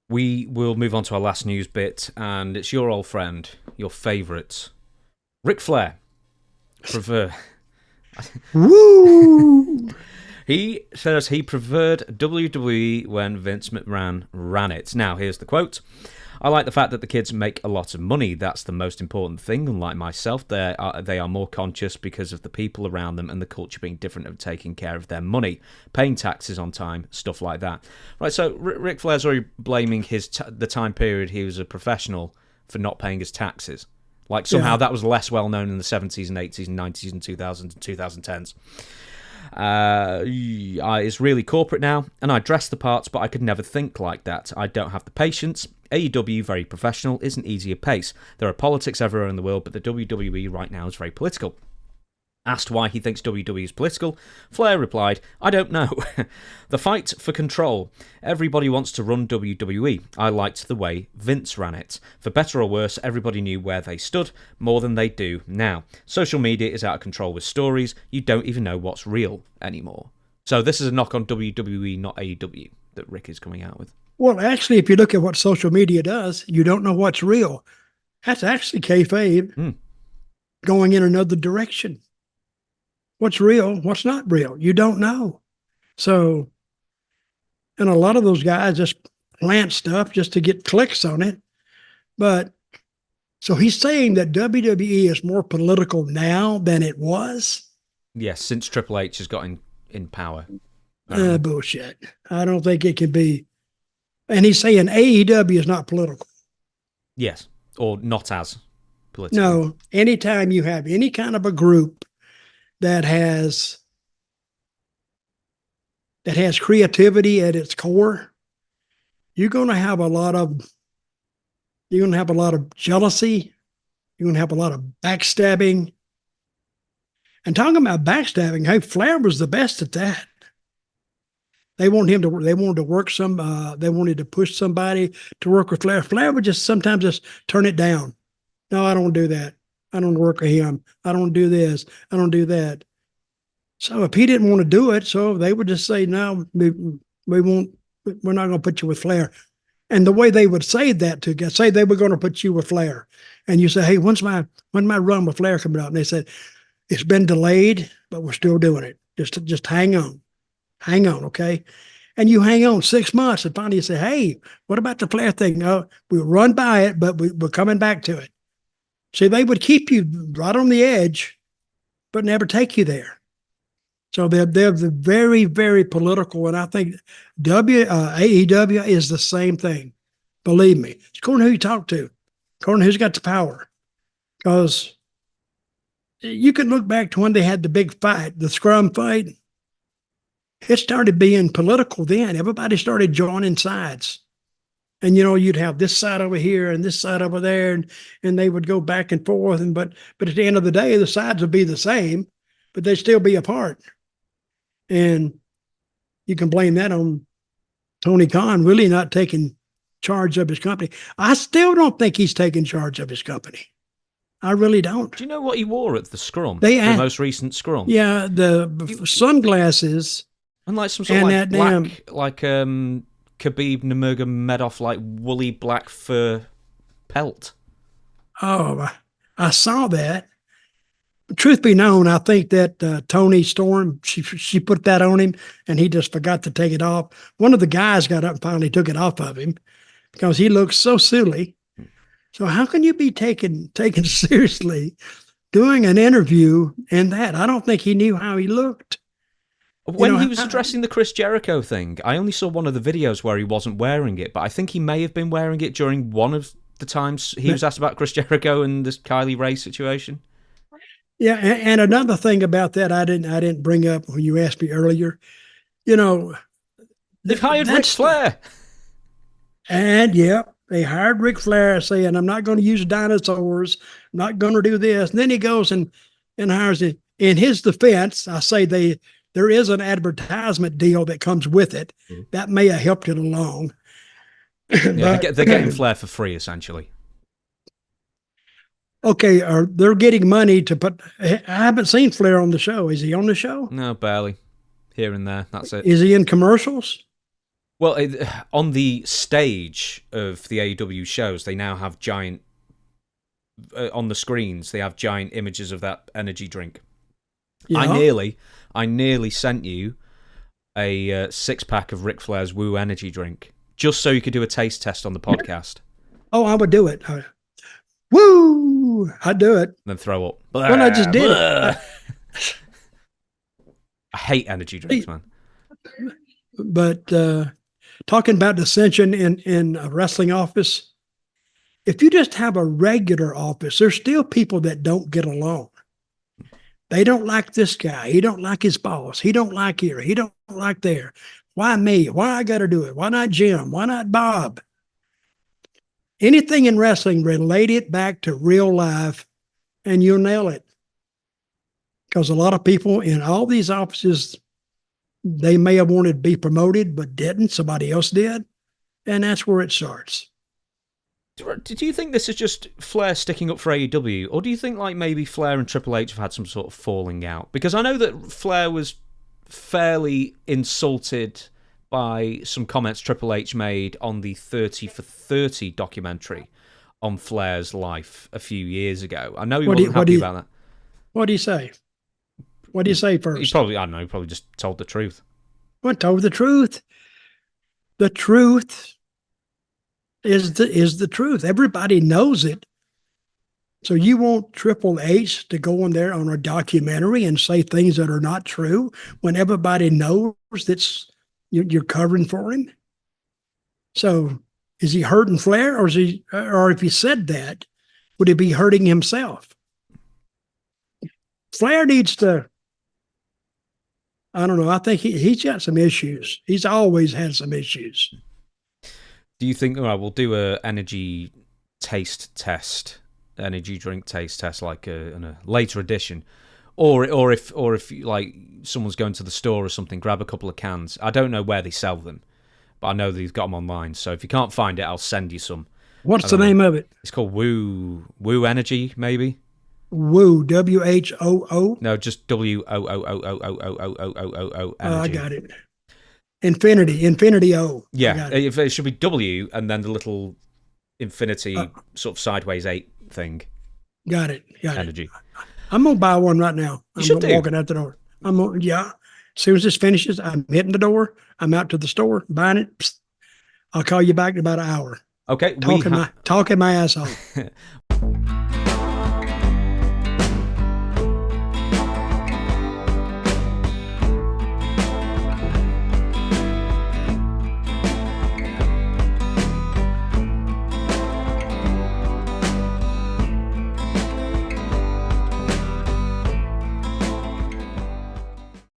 We will move on to our last news bit, and it's your old friend, your favourite, Ric Flair. Woo! He says he preferred WWE when Vince McMahon ran it. Now, here's the quote. I like the fact that the kids make a lot of money. That's the most important thing. Unlike myself, they are more conscious because of the people around them and the culture being different of taking care of their money, paying taxes on time, stuff like that. Right, so Ric Flair's already blaming the time period he was a professional for not paying his taxes. Like somehow that was less well known in the 70s and 80s and 90s and 2000s and 2010s. It's really corporate now, and I dress the parts, but I could never think like that. I don't have the patience. AEW, very professional, is an easier pace. There are politics everywhere in the world, but the WWE right now is very political. Asked why he thinks WWE is political, Flair replied, I don't know. The fight for control. Everybody wants to run WWE. I liked the way Vince ran it. For better or worse, everybody knew where they stood, more than they do now. Social media is out of control with stories. You don't even know what's real anymore. So this is a knock on WWE, not AEW, that Rick is coming out with. Well, actually, if you look at what social media does, you don't know what's real. That's actually kayfabe going in another direction. What's real, what's not real, you don't know. So, and a lot of those guys just plant stuff just to get clicks on it. But, so he's saying that WWE is more political now than it was? Yes, since Triple H has got in power. Bullshit. I don't think it can be. And he's saying AEW is not political. Yes, or not as political. No, anytime you have any kind of a group that has creativity at its core, you're going to have a lot of jealousy. You're going to have a lot of backstabbing. And talking about backstabbing, hey, Flair was the best at that. They wanted to push somebody to work with Flair. Flair would just sometimes just turn it down. No, I don't do that. I don't work with him. I don't do this. I don't do that. So if he didn't want to do it, so they would just say, no, we won't, we're not going to put you with Flair. And the way they would say that to guys, say they were going to put you with Flair. And you say, hey, when's my run with Flair coming out? And they said, it's been delayed, but we're still doing it. Just hang on. Hang on, okay? And you hang on 6 months and finally you say, hey, what about the Flair thing? No, we'll run by it, but we're coming back to it. See, they would keep you right on the edge, but never take you there. So they're very, very political. And I think AEW is the same thing. Believe me. It's according to who you talk to, according to who's got the power. Because you can look back to when they had the big fight, the scrum fight. It started being political then. Everybody started joining sides. And, you'd have this side over here and this side over there, and they would go back and forth. But at the end of the day, the sides would be the same, but they'd still be apart. And you can blame that on Tony Khan really not taking charge of his company. I still don't think he's taking charge of his company. I really don't. Do you know what he wore at the scrum? The most recent scrum? Yeah, the sunglasses. And like some sort of like Khabib Nurmagomedov, like woolly black fur pelt. Oh, I saw that. Truth be known, I think that Tony Storm, she put that on him, and he just forgot to take it off. One of the guys got up and finally took it off of him because he looked so silly. So how can you be taken seriously doing an interview in that? I don't think he knew how he looked. When he was addressing the Chris Jericho thing, I only saw one of the videos where he wasn't wearing it, but I think he may have been wearing it during one of the times he was asked about Chris Jericho and this Kylie Ray situation. Yeah, and another thing about that I didn't bring up when you asked me earlier. They've hired Ric Flair. And they hired Ric Flair saying, I'm not going to use dinosaurs. I'm not going to do this. And then he goes and hires it. In his defense, I say there is an advertisement deal that comes with it. Mm-hmm. That may have helped it along. Yeah, they're getting Flair for free, essentially. Okay, they're getting money to put... I haven't seen Flair on the show. Is he on the show? No, barely. Here and there. That's it. Is he in commercials? Well, on the stage of the AEW shows, they now have giant on the screens. They have giant images of that energy drink. Yeah. I nearly sent you a 6-pack of Ric Flair's Woo energy drink just so you could do a taste test on the podcast. Oh, I would do it. Woo! I'd do it. Then throw up. Well, I just did it. I hate energy drinks, man. But talking about dissension in a wrestling office, if you just have a regular office, there's still people that don't get along. They don't like this guy. He don't like his boss. He don't like here. He don't like there. Why me? Why I got to do it? Why not Jim? Why not Bob? Anything in wrestling, relate it back to real life and you'll nail it. Because a lot of people in all these offices, they may have wanted to be promoted, but didn't. Somebody else did. And that's where it starts. Do you think this is just Flair sticking up for AEW, or do you think like maybe Flair and Triple H have had some sort of falling out? Because I know that Flair was fairly insulted by some comments Triple H made on the 30 for 30 documentary on Flair's life a few years ago. I know he wasn't happy about that. What do you say? What do you say first? He probably, I don't know, he probably just told the truth. What told the truth? The truth is the truth. Everybody knows it. So you want Triple H to go in there on a documentary and say things that are not true when everybody knows that's you're covering for him? So is he hurting Flair, or if he said that, would he be hurting himself? Flair needs to, I don't know. I think he's got some issues. He's always had some issues. Do you think, all right, we'll do a energy taste test, energy drink taste test, like in a later edition, or if like someone's going to the store or something, grab a couple of cans. I don't know where they sell them, but I know they've got them online. So if you can't find it, I'll send you some. What's the name of it? It's called Woo Energy, maybe. Woo, WHOO. No, just WOOOOOOOOOO. I got it. Infinity O. Yeah, it should be W and then the little infinity sort of sideways 8 thing. Got it. Energy. I'm gonna buy one right now. I'm walking out the door. As soon as this finishes, I'm hitting the door. I'm out to the store buying it. Psst. I'll call you back in about an hour. Okay. Talking my ass off.